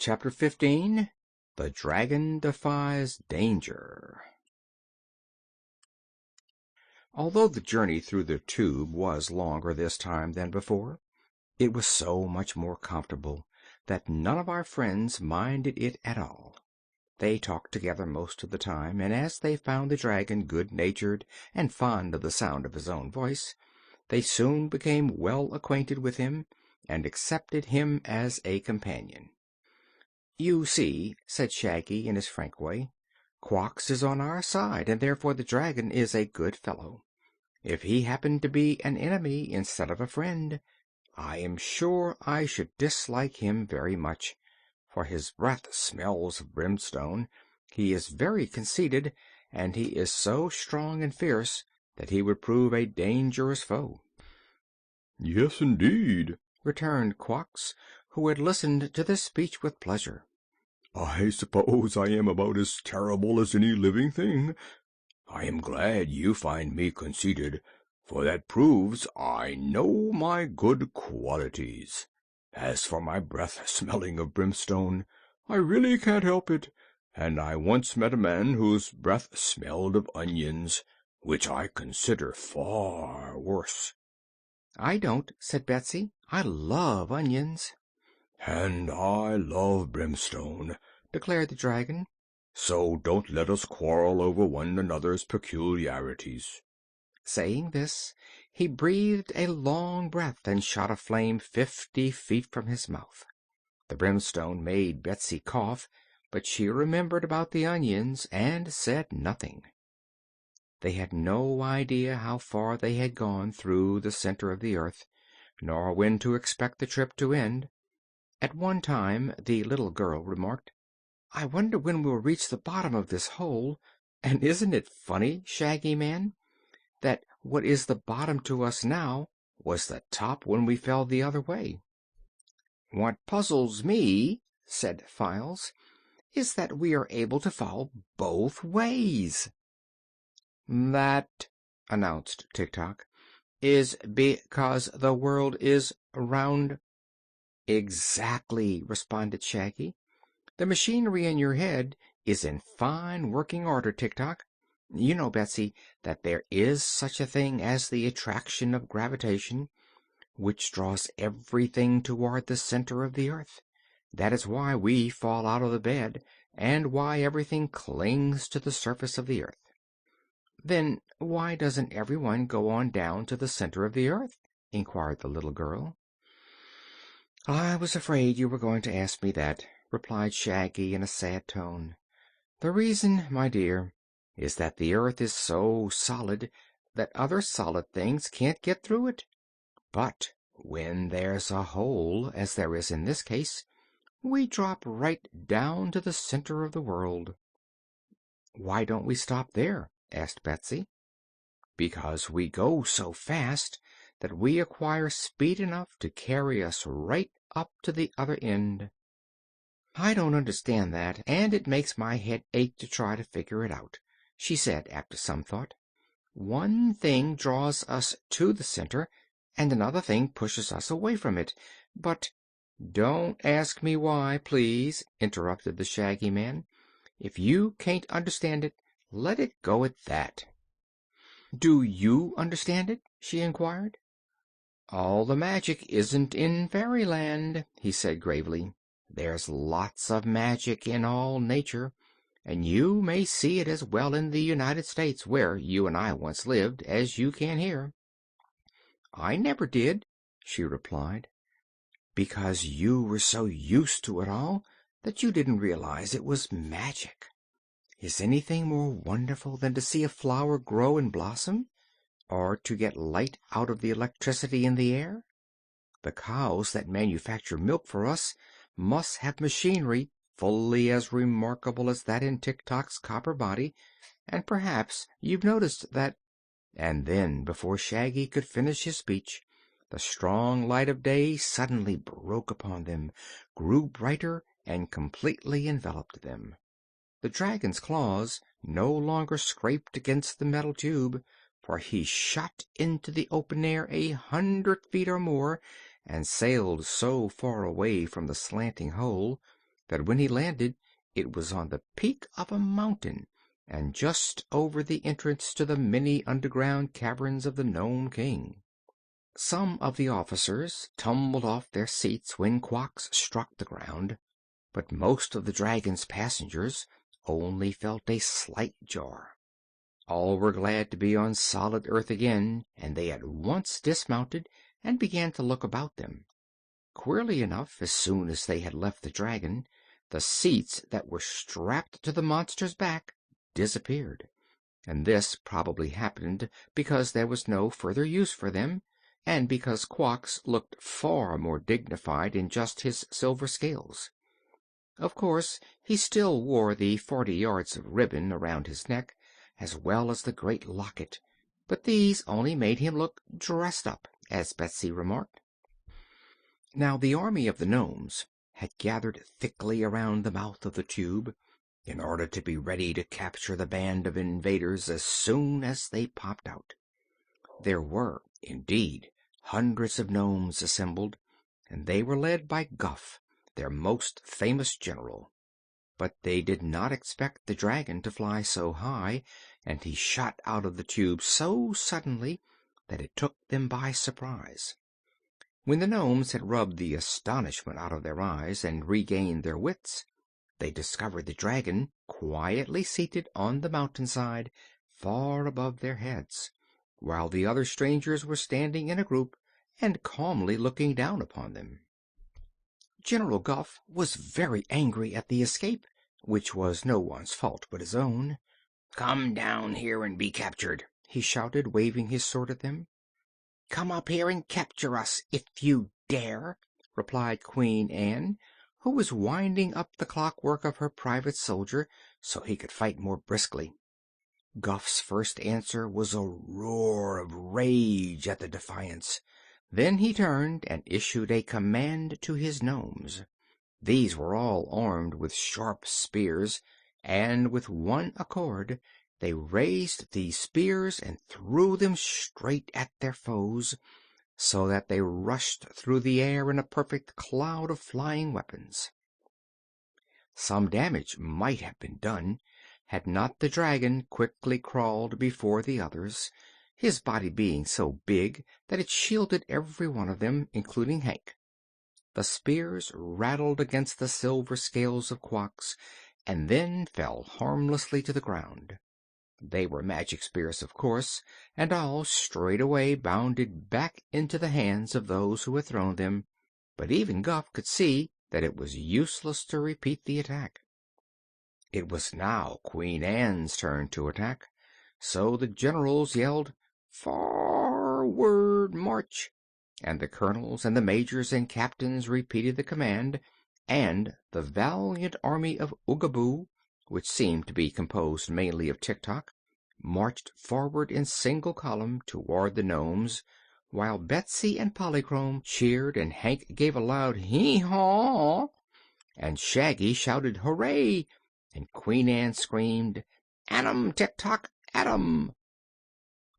Chapter 15. The Dragon Defies Danger. Although the journey through the tube was longer this time than before, it was so much more comfortable that none of our friends minded it at all. They talked together most of the time, and as they found the dragon good-natured and fond of the sound of his own voice, they soon became well acquainted with him and accepted him as a companion. "You see," said Shaggy in his frank way, "Quox is on our side, and therefore the dragon is a good fellow. If he happened to be an enemy instead of a friend, I am sure I should dislike him very much, for his breath smells of brimstone, he is very conceited, and he is so strong and fierce that he would prove a dangerous foe." "Yes, indeed," returned Quox, who had listened to this speech with pleasure. "I suppose I am about as terrible as any living thing. I am glad you find me conceited, for that proves I know my good qualities. As for my breath smelling of brimstone, I really can't help it, and I once met a man whose breath smelled of onions, which I consider far worse." "I don't," said Betsy. "I love onions." "And I love brimstone," declared the dragon, "so don't let us quarrel over one another's peculiarities." Saying this, he breathed a long breath and shot a flame 50 feet from his mouth. The brimstone made Betsy cough, but she remembered about the onions and said nothing. They had no idea how far they had gone through the center of the earth, nor when to expect the trip to end. At one time the little girl remarked, "I wonder when we'll reach the bottom of this hole, and isn't it funny, Shaggy Man, that what is the bottom to us now was the top when we fell the other way?" "What puzzles me," said Files, "is that we are able to fall both ways." "That," announced Tik-Tok, "is because the world is round." "Exactly," responded Shaggy. "The machinery in your head is in fine working order, Tik-Tok. You know, Betsy, that there is such a thing as the attraction of gravitation, which draws everything toward the center of the earth. That is why we fall out of the bed, and why everything clings to the surface of the earth." "Then why doesn't everyone go on down to the center of the earth?" inquired the little girl. "I was afraid you were going to ask me that," replied Shaggy in a sad tone. "The reason, my dear, is that the earth is so solid that other solid things can't get through it. But when there's a hole, as there is in this case, we drop right down to the center of the world." "Why don't we stop there?" asked Betsy. "Because we go so fast that we acquire speed enough to carry us right up to the other end." "I don't understand that, and it makes my head ache to try to figure it out," she said after some thought. "One thing draws us to the center, and another thing pushes us away from it. But—" "Don't ask me why, please," interrupted the Shaggy Man. "If you can't understand it, let it go at that." "Do you understand it?" she inquired. "All the magic isn't in Fairyland," he said gravely. "There's lots of magic in all nature, and you may see it as well in the United States, where you and I once lived, as you can here." "I never did," she replied, "because you were so used to it all that you didn't realize it was magic. Is anything more wonderful than to see a flower grow and blossom, or to get light out of the electricity in the air? The cows that manufacture milk for us must have machinery fully as remarkable as that in Tik-Tok's copper body, and perhaps you've noticed that—" And then, before Shaggy could finish his speech, the strong light of day suddenly broke upon them, grew brighter, and completely enveloped them. The dragon's claws no longer scraped against the metal tube, for he shot into the open air 100 feet or more, and sailed so far away from the slanting hole that when he landed it was on the peak of a mountain, and just over the entrance to the many underground caverns of the Nome King. Some of the officers tumbled off their seats when Quox struck the ground, but most of the dragon's passengers only felt a slight jar. All were glad to be on solid earth again, and they at once dismounted and began to look about them. Queerly enough, as soon as they had left the dragon, the seats that were strapped to the monster's back disappeared, and this probably happened because there was no further use for them, and because Quox looked far more dignified in just his silver scales. Of course, he still wore the 40 yards of ribbon around his neck, as well as the great locket, but these only made him look dressed up, as Betsy remarked. Now the army of the gnomes had gathered thickly around the mouth of the tube, in order to be ready to capture the band of invaders as soon as they popped out. There were, indeed, hundreds of gnomes assembled, and they were led by Guff, their most famous general. But they did not expect the dragon to fly so high, and he shot out of the tube so suddenly that it took them by surprise. When the gnomes had rubbed the astonishment out of their eyes and regained their wits, they discovered the dragon quietly seated on the mountainside far above their heads, while the other strangers were standing in a group and calmly looking down upon them. General Guff was very angry at the escape, which was no one's fault but his own. "Come down here and be captured," he shouted, waving his sword at them. "Come up here and capture us, if you dare," replied Queen Anne, who was winding up the clockwork of her private soldier so he could fight more briskly. Guff's first answer was a roar of rage at the defiance. Then he turned and issued a command to his gnomes. These were all armed with sharp spears, and with one accord they raised these spears and threw them straight at their foes, so that they rushed through the air in a perfect cloud of flying weapons. Some damage might have been done had not the dragon quickly crawled before the others, his body being so big that it shielded every one of them, including Hank. The spears rattled against the silver scales of Quox, and then fell harmlessly to the ground. They were magic spears, of course, and all straightway bounded back into the hands of those who had thrown them, but even Guff could see that it was useless to repeat the attack. It was now Queen Anne's turn to attack, so the generals yelled, "Forward, march!" and the colonels and the majors and captains repeated the command, and the valiant army of Oogaboo, which seemed to be composed mainly of Tik-Tok, marched forward in single column toward the gnomes, while Betsy and Polychrome cheered, and Hank gave a loud hee-haw, and Shaggy shouted hooray, and Queen Anne screamed, "At 'em, Tik-Tok, at 'em!"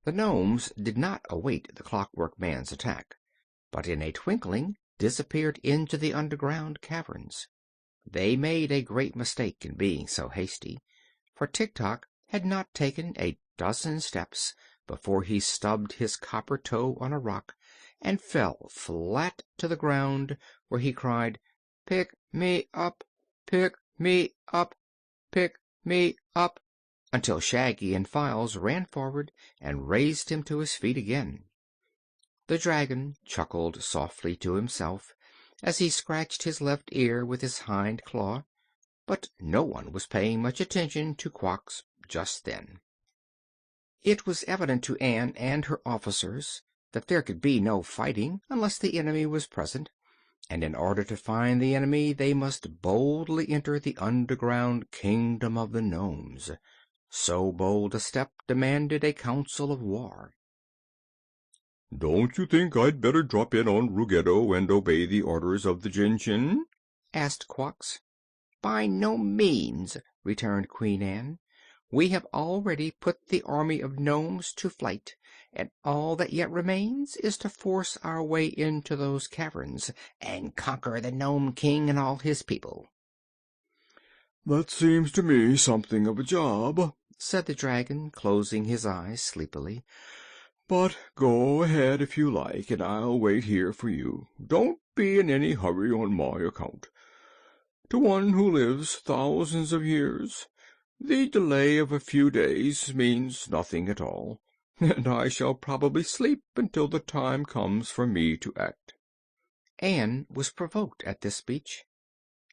The gnomes did not await the Clockwork Man's attack, but in a twinkling disappeared into the underground caverns. They made a great mistake in being so hasty, for Tik-Tok had not taken a dozen steps before he stubbed his copper toe on a rock and fell flat to the ground, where he cried, "Pick me up! Pick me up! Pick me up!" until Shaggy and Files ran forward and raised him to his feet again. The dragon chuckled softly to himself as he scratched his left ear with his hind claw, but no one was paying much attention to Quox just then. It was evident to Anne and her officers that there could be no fighting unless the enemy was present, and in order to find the enemy they must boldly enter the underground kingdom of the gnomes. So bold a step demanded a council of war. "Don't you think I'd better drop in on Ruggedo and obey the orders of the Jinjin?" asked Quox. "By no means," returned Queen Anne. "We have already put the army of gnomes to flight, and all that yet remains is to force our way into those caverns and conquer the Nome King and all his people." "That seems to me something of a job," said the dragon, closing his eyes sleepily. "but go ahead if you like, and I'll wait here for you. Don't be in any hurry on my account. To one who lives thousands of years, the delay of a few days means nothing at all, and I shall probably sleep until the time comes for me to act." Anne was provoked at this speech.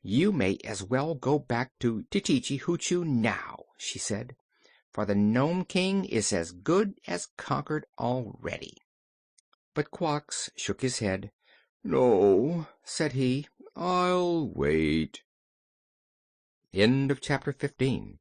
"You may as well go back to Tititi Hoochoo now," she said, "for the Nome King is as good as conquered already." But Quox shook his head. "No," said he, "I'll wait." Chapter 15